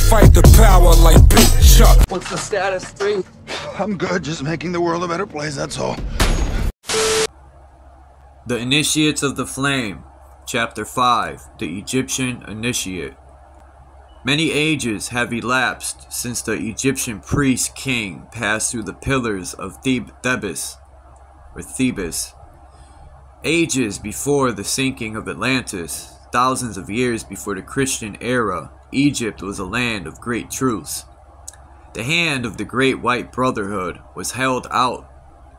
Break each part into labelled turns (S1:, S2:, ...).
S1: fight the power like BITCHUTE.
S2: What's the status 3?
S3: I'm good, just making the world a better place, that's all.
S4: The Initiates of the Flame, Chapter 5, The Egyptian Initiate. Many ages have elapsed since the Egyptian priest king passed through the pillars of Thebes. Ages before the sinking of Atlantis, thousands of years before the Christian era, Egypt was a land of great truths. The hand of the Great White Brotherhood was held out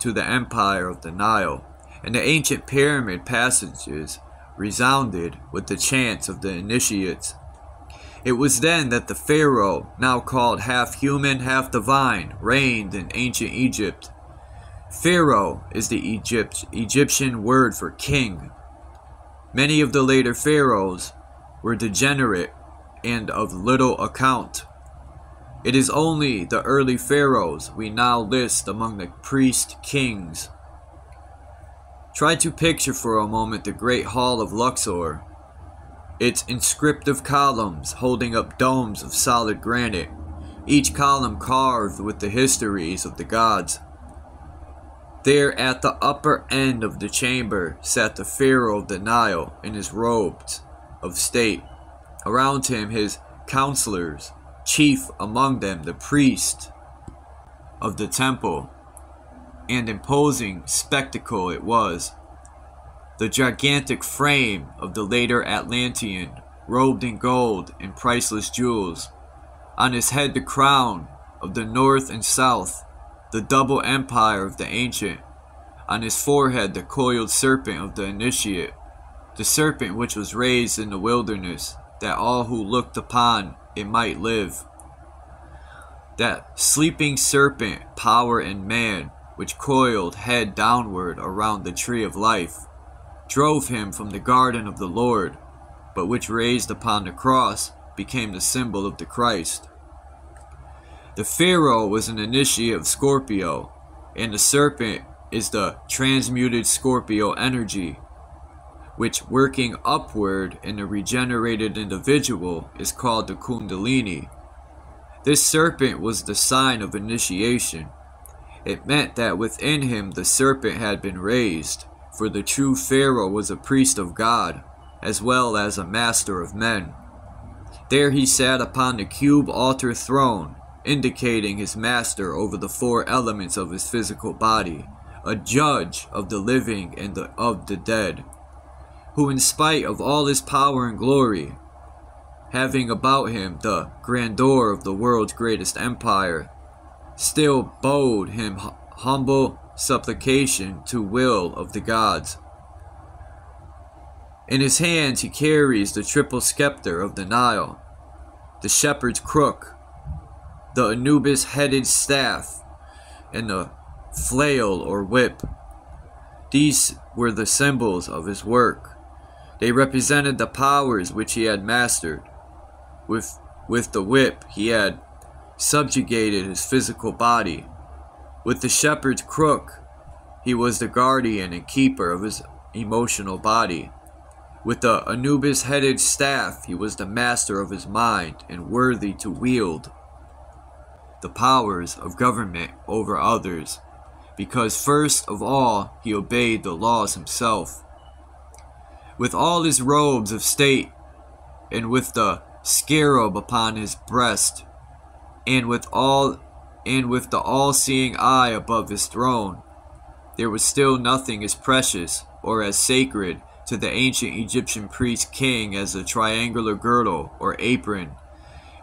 S4: to the empire of the Nile, and the ancient pyramid passages resounded with the chants of the initiates. It was then that the pharaoh, now called half human, half divine, reigned in ancient Egypt. Pharaoh is the Egyptian word for king. Many of the later pharaohs were degenerate and of little account. It is only the early pharaohs we now list among the priest kings. Try to picture for a moment the Great Hall of Luxor, its inscriptive columns holding up domes of solid granite, each column carved with the histories of the gods. There at the upper end of the chamber sat the pharaoh of the Nile in his robes of state. Around him his counselors, chief among them the priest of the temple. And imposing spectacle it was. The gigantic frame of the later Atlantean, robed in gold and priceless jewels. On his head the crown of the north and south, the double empire of the ancient. On his forehead the coiled serpent of the initiate, the serpent which was raised in the wilderness, that all who looked upon it might live. That sleeping serpent, power and man, which coiled head downward around the tree of life, drove him from the garden of the Lord, but which raised upon the cross became the symbol of the Christ. The pharaoh was an initiate of Scorpio, and the serpent is the transmuted Scorpio energy, which working upward in a regenerated individual is called the Kundalini. This serpent was the sign of initiation. It meant that within him the serpent had been raised, for the true pharaoh was a priest of God, as well as a master of men. There he sat upon the cube altar throne, indicating his master over the four elements of his physical body, a judge of the living and of the dead, who in spite of all his power and glory, having about him the grandeur of the world's greatest empire, still bowed him humble supplication to will of the gods. In his hands he carries the triple scepter of the Nile, the shepherd's crook, the Anubis-headed staff, and the flail or whip. These were the symbols of his work. They represented the powers which he had mastered. With the whip he had subjugated his physical body. With the shepherd's crook, he was the guardian and keeper of his emotional body. With the Anubis-headed staff, he was the master of his mind and worthy to wield the powers of government over others, because first of all he obeyed the laws himself. With all his robes of state, and with the scarab upon his breast, and with the all-seeing eye above his throne, there was still nothing as precious or as sacred to the ancient Egyptian priest king as a triangular girdle or apron,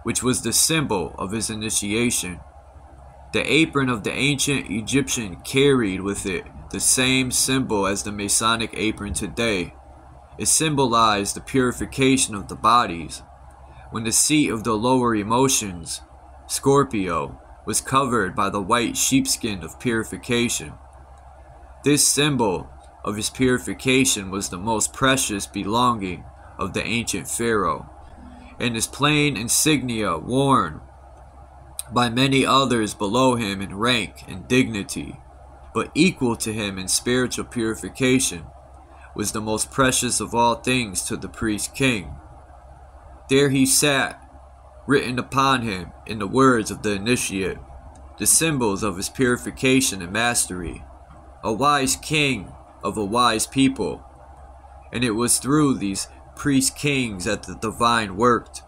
S4: which was the symbol of his initiation. The apron of the ancient Egyptian carried with it the same symbol as the Masonic apron today. It symbolized the purification of the bodies. When the seat of the lower emotions, Scorpio, was covered by the white sheepskin of purification. This symbol of his purification was the most precious belonging of the ancient pharaoh, and his plain insignia worn by many others below him in rank and dignity, but equal to him in spiritual purification, was the most precious of all things to the priest king. There he sat, written upon him in the words of the initiate, the symbols of his purification and mastery, a wise king of a wise people. And it was through these priest-kings that the divine worked,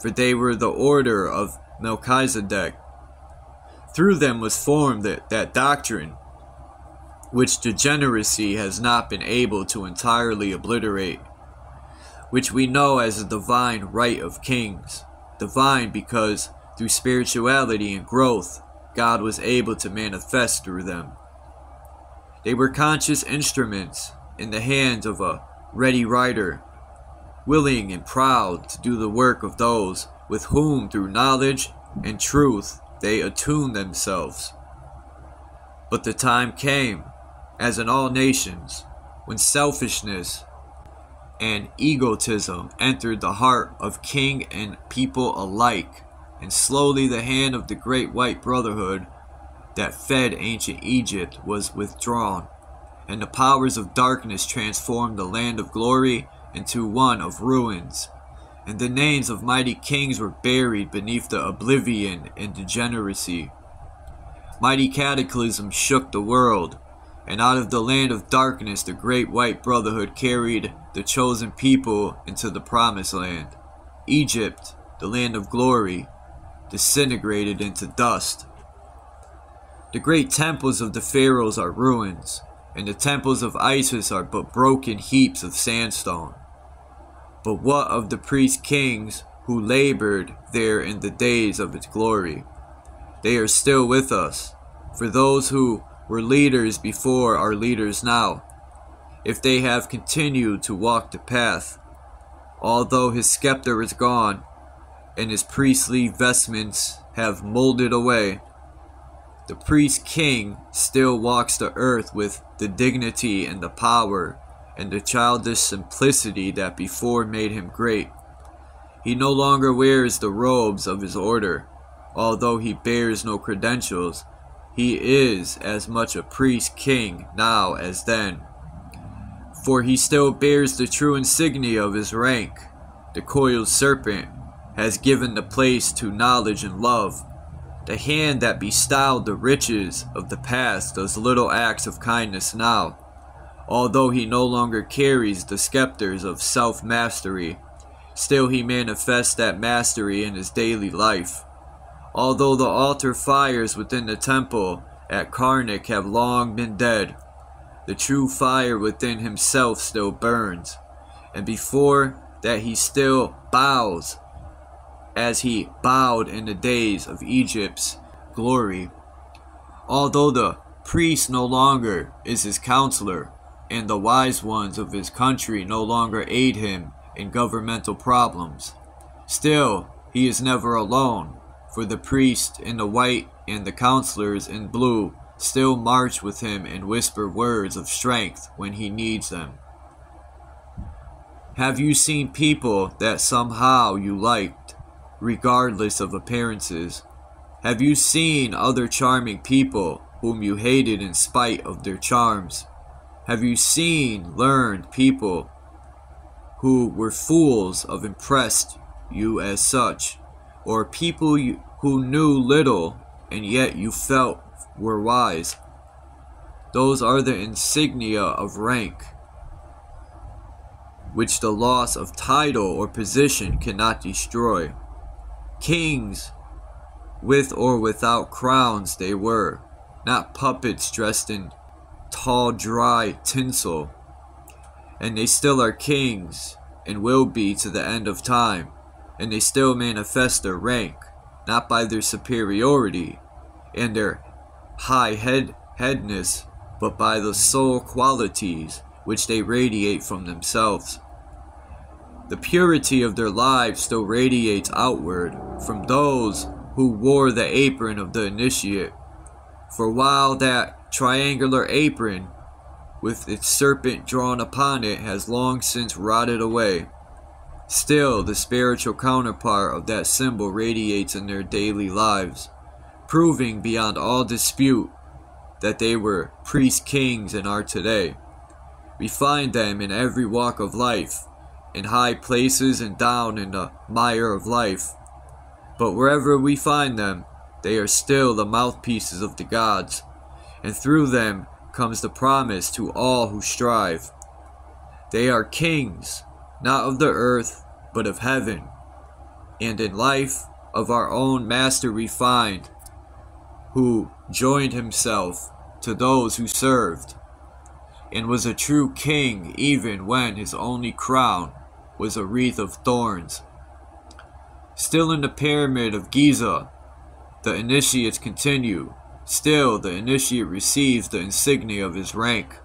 S4: for they were the order of Melchizedek. Through them was formed that doctrine, which degeneracy has not been able to entirely obliterate, which we know as the divine right of kings. Divine because through spirituality and growth, God was able to manifest through them. They were conscious instruments in the hands of a ready writer, willing and proud to do the work of those with whom through knowledge and truth they attuned themselves. But the time came, as in all nations, when selfishness and egotism entered the heart of king and people alike, and slowly the hand of the great white brotherhood that fed ancient Egypt was withdrawn, and the powers of darkness transformed the land of glory into one of ruins, and the names of mighty kings were buried beneath the oblivion and degeneracy. Mighty cataclysm shook the world, and out of the land of darkness the great white brotherhood carried the chosen people into the promised land. Egypt, the land of glory, disintegrated into dust. The great temples of the pharaohs are ruins, and the temples of Isis are but broken heaps of sandstone. But what of the priest kings who labored there in the days of its glory? They are still with us, for those who were leaders before are leaders now, if they have continued to walk the path. Although his scepter is gone, and his priestly vestments have molded away, the priest king still walks the earth with the dignity and the power and the childish simplicity that before made him great. He no longer wears the robes of his order. Although he bears no credentials, he is as much a priest king now as then. For he still bears the true insignia of his rank. The coiled serpent has given the place to knowledge and love. The hand that bestowed the riches of the past does little acts of kindness now. Although he no longer carries the scepters of self-mastery, still he manifests that mastery in his daily life. Although the altar fires within the temple at Karnak have long been dead, the true fire within himself still burns, and before that he still bows, as he bowed in the days of Egypt's glory. Although the priest no longer is his counselor, and the wise ones of his country no longer aid him in governmental problems, still he is never alone, for the priest in the white and the counselors in blue still march with him and whisper words of strength when he needs them. Have you seen people that somehow you liked, regardless of appearances? Have you seen other charming people whom you hated in spite of their charms? Have you seen learned people who were fools of impressed you as such, or people who knew little and yet you felt were wise? Those are the insignia of rank, which the loss of title or position cannot destroy. Kings, with or without crowns they were, not puppets dressed in tall dry tinsel, and they still are kings and will be to the end of time, and they still manifest their rank, not by their superiority and their high-headedness, but by the soul qualities which they radiate from themselves. The purity of their lives still radiates outward from those who wore the apron of the initiate, for while that triangular apron with its serpent drawn upon it has long since rotted away, still the spiritual counterpart of that symbol radiates in their daily lives, proving beyond all dispute that they were priest kings and are today. We find them in every walk of life, in high places and down in the mire of life. But wherever we find them, they are still the mouthpieces of the gods, and through them comes the promise to all who strive. They are kings, not of the earth, but of heaven. And in life of our own master we find, who joined himself to those who served, and was a true king even when his only crown was a wreath of thorns. Still in the pyramid of Giza, the initiates continue. Still the initiate receives the insignia of his rank.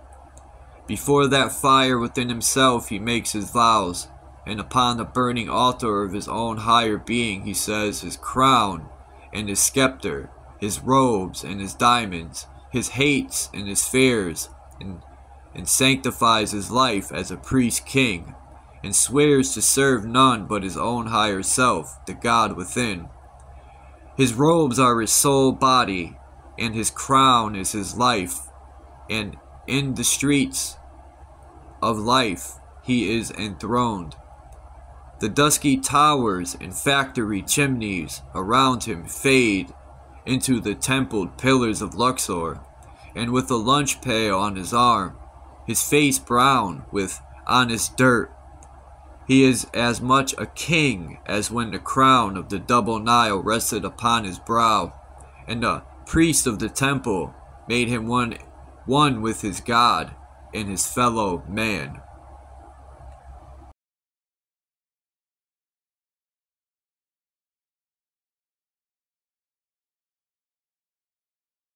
S4: Before that fire within himself he makes his vows, and upon the burning altar of his own higher being he says his crown and his scepter, his robes and his diamonds, his hates and his fears, and sanctifies his life as a priest king, and swears to serve none but his own higher self, the God within. His robes are his soul body, and his crown is his life, and in the streets of life he is enthroned. The dusky towers and factory chimneys around him fade into the templed pillars of Luxor, and with a lunch pail on his arm, his face brown with honest dirt, he is as much a king as when the crown of the double Nile rested upon his brow, and the priest of the temple made him one with his God and his fellow man.